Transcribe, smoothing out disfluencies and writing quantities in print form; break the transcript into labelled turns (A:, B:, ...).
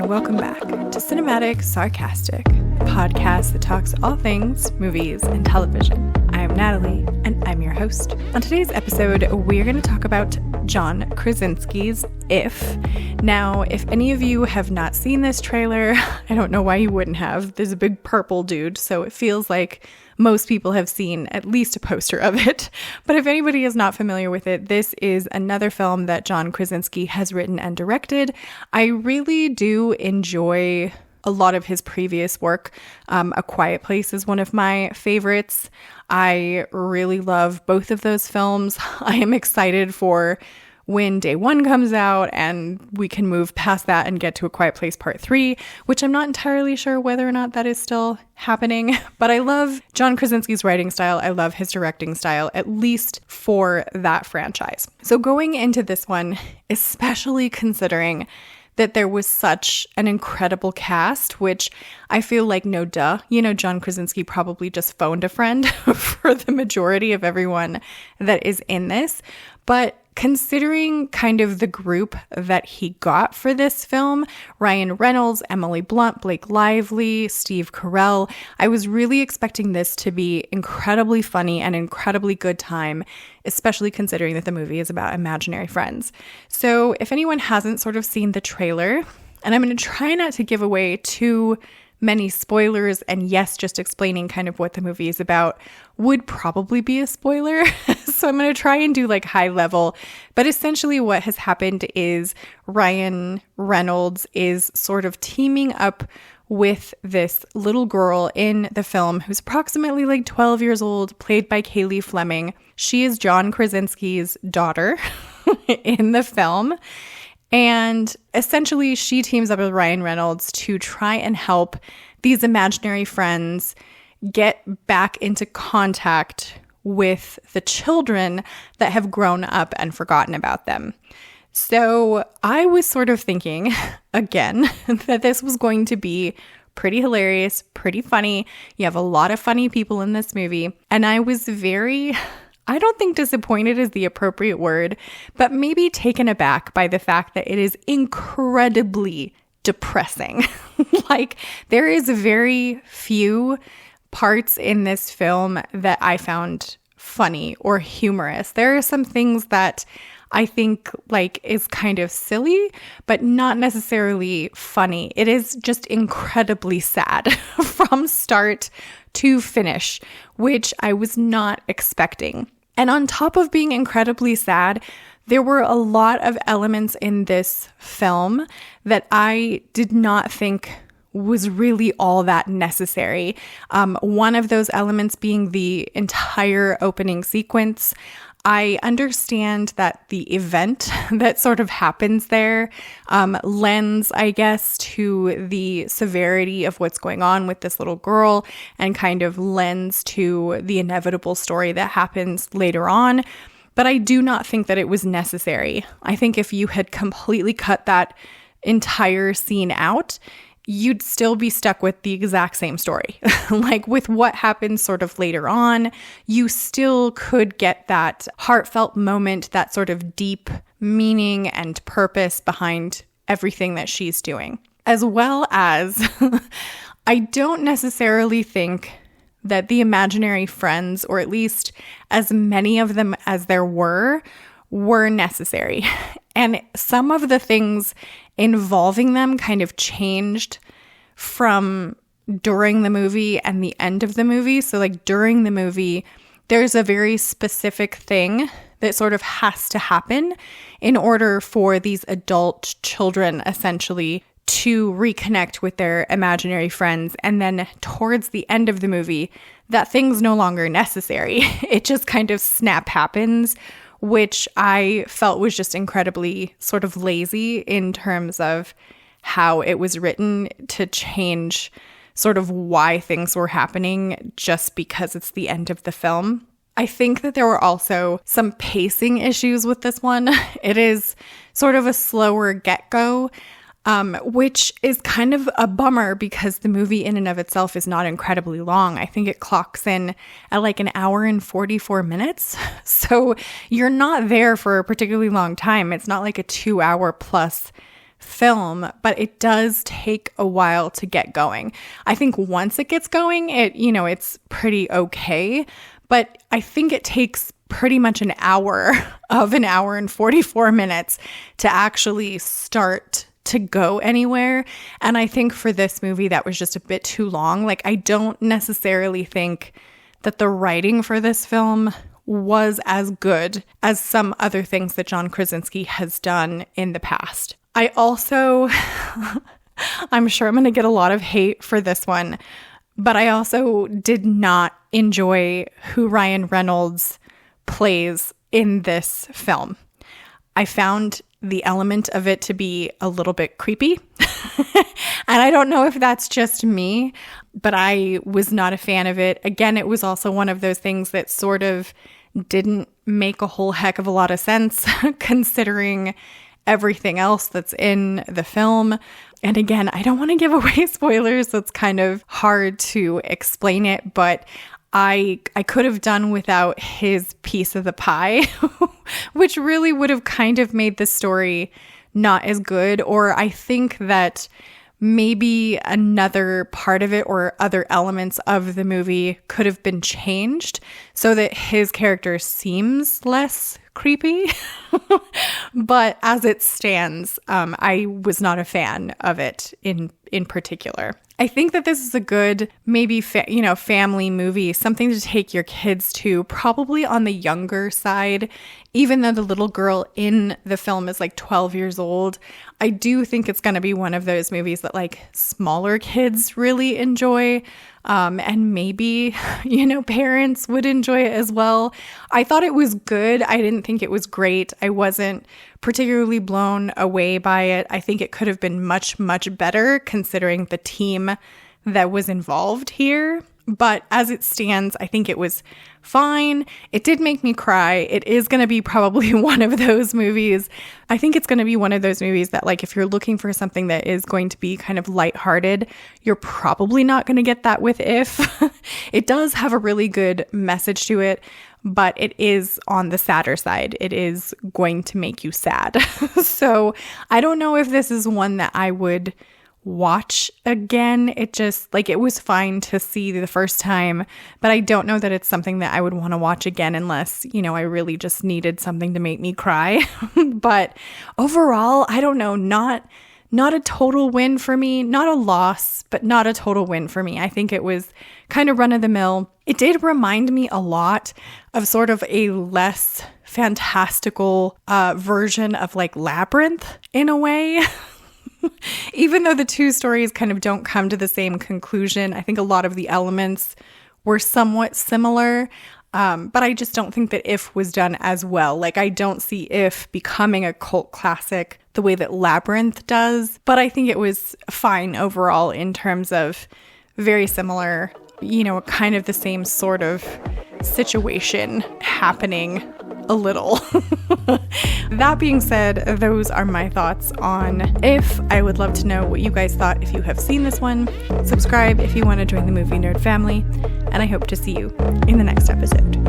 A: welcome back to Cinematic Sarcastic, a podcast that talks all things movies and television. I am Natalie, and I'm your host. On today's episode, we're going to talk about John Krasinski's If. Now, if any of you have not seen this trailer, I don't know why you wouldn't have. There's a big purple dude, so it feels like most people have seen at least a poster of it. But if anybody is not familiar with it, this is another film that John Krasinski has written and directed. I really do enjoy a lot of his previous work. A Quiet Place is one of my favorites. I really love both of those films. I am excited for when Day One comes out and we can move past that and get to A Quiet Place Part 3, which I'm not entirely sure whether or not that is still happening. But I love John Krasinski's writing style. I love his directing style, at least for that franchise. So going into this one, especially considering that there was such an incredible cast, which I feel like no duh. You know, John Krasinski probably just phoned a friend for the majority of everyone that is in this. But considering kind of the group that he got for this film, Ryan Reynolds, Emily Blunt, Blake Lively, Steve Carell, I was really expecting this to be incredibly funny and incredibly good time, especially considering that the movie is about imaginary friends. So if anyone hasn't sort of seen the trailer, and I'm going to try not to give away too many spoilers, and yes, just explaining kind of what the movie is about would probably be a spoiler. So I'm going to try and do like high level, but essentially what has happened is Ryan Reynolds is sort of teaming up with this little girl in the film who's approximately like 12 years old, played by Kaylee Fleming. She is John Krasinski's daughter in the film. And essentially, she teams up with Ryan Reynolds to try and help these imaginary friends get back into contact with the children that have grown up and forgotten about them. So I was sort of thinking, again, that this was going to be pretty hilarious, pretty funny. You have a lot of funny people in this movie. And I was very, I don't think disappointed is the appropriate word, but maybe taken aback by the fact that it is incredibly depressing. Like, there is very few parts in this film that I found funny or humorous. There are some things that I think like is kind of silly, but not necessarily funny. It is just incredibly sad from start to finish, which I was not expecting. And on top of being incredibly sad, there were a lot of elements in this film that I did not think was really all that necessary. One of those elements being the entire opening sequence. I understand that the event that sort of happens there lends, I guess, to the severity of what's going on with this little girl and kind of lends to the inevitable story that happens later on. But I do not think that it was necessary. I think if you had completely cut that entire scene out, you'd still be stuck with the exact same story. Like with what happens sort of later on, you still could get that heartfelt moment, that sort of deep meaning and purpose behind everything that she's doing. As well as, I don't necessarily think that the imaginary friends, or at least as many of them as there were necessary. And some of the things involving them kind of changed from during the movie and the end of the movie. So like during the movie, there's a very specific thing that sort of has to happen in order for these adult children essentially to reconnect with their imaginary friends. And then towards the end of the movie, that thing's no longer necessary. It just kind of snap happens, which I felt was just incredibly sort of lazy in terms of how it was written to change sort of why things were happening just because it's the end of the film. I think that there were also some pacing issues with this one. It is sort of a slower get-go, which is kind of a bummer because the movie in and of itself is not incredibly long. I think it clocks in at like an hour and 44 minutes. So you're not there for a particularly long time. It's not like a 2-hour plus film, but it does take a while to get going. I think once it gets going, it's pretty okay, but I think it takes pretty much an hour and 44 minutes to actually start to go anywhere. And I think for this movie, that was just a bit too long. Like, I don't necessarily think that the writing for this film was as good as some other things that John Krasinski has done in the past. I also, I'm sure I'm going to get a lot of hate for this one, but I also did not enjoy who Ryan Reynolds plays in this film. I found the element of it to be a little bit creepy. And I don't know if that's just me, but I was not a fan of it. Again, it was also one of those things that sort of didn't make a whole heck of a lot of sense considering everything else that's in the film. And again, I don't want to give away spoilers, so it's kind of hard to explain it, but I could have done without his piece of the pie, which really would have kind of made the story not as good. Or I think that maybe another part of it or other elements of the movie could have been changed so that his character seems less creepy. But as it stands, I was not a fan of it in particular. I think that this is a good, maybe, family movie, something to take your kids to, probably on the younger side. Even though the little girl in the film is like 12 years old, I do think it's going to be one of those movies that like smaller kids really enjoy. And maybe, parents would enjoy it as well. I thought it was good. I didn't think it was great. I wasn't particularly blown away by it. I think it could have been much, much better considering the team that was involved here. But as it stands, I think it was fine. It did make me cry. It is going to be probably one of those movies. I think it's going to be one of those movies that, like, if you're looking for something that is going to be kind of lighthearted, you're probably not going to get that with If. It does have a really good message to it, but it is on the sadder side. It is going to make you sad. So I don't know if this is one that I would watch again. It just, like, it was fine to see the first time, but I don't know that it's something that I would want to watch again unless, I really just needed something to make me cry. But overall, I don't know, not a total win for me, not a loss, but not a total win for me. I think it was kind of run of the mill. It did remind me a lot of sort of a less fantastical version of like Labyrinth in a way. Even though the two stories kind of don't come to the same conclusion, I think a lot of the elements were somewhat similar, but I just don't think that If was done as well. Like, I don't see If becoming a cult classic the way that Labyrinth does, but I think it was fine overall in terms of very similar, kind of the same sort of situation happening a little. That being said, those are my thoughts on If. I would love to know what you guys thought if you have seen this one. Subscribe if you want to join the Movie Nerd family, and I hope to see you in the next episode.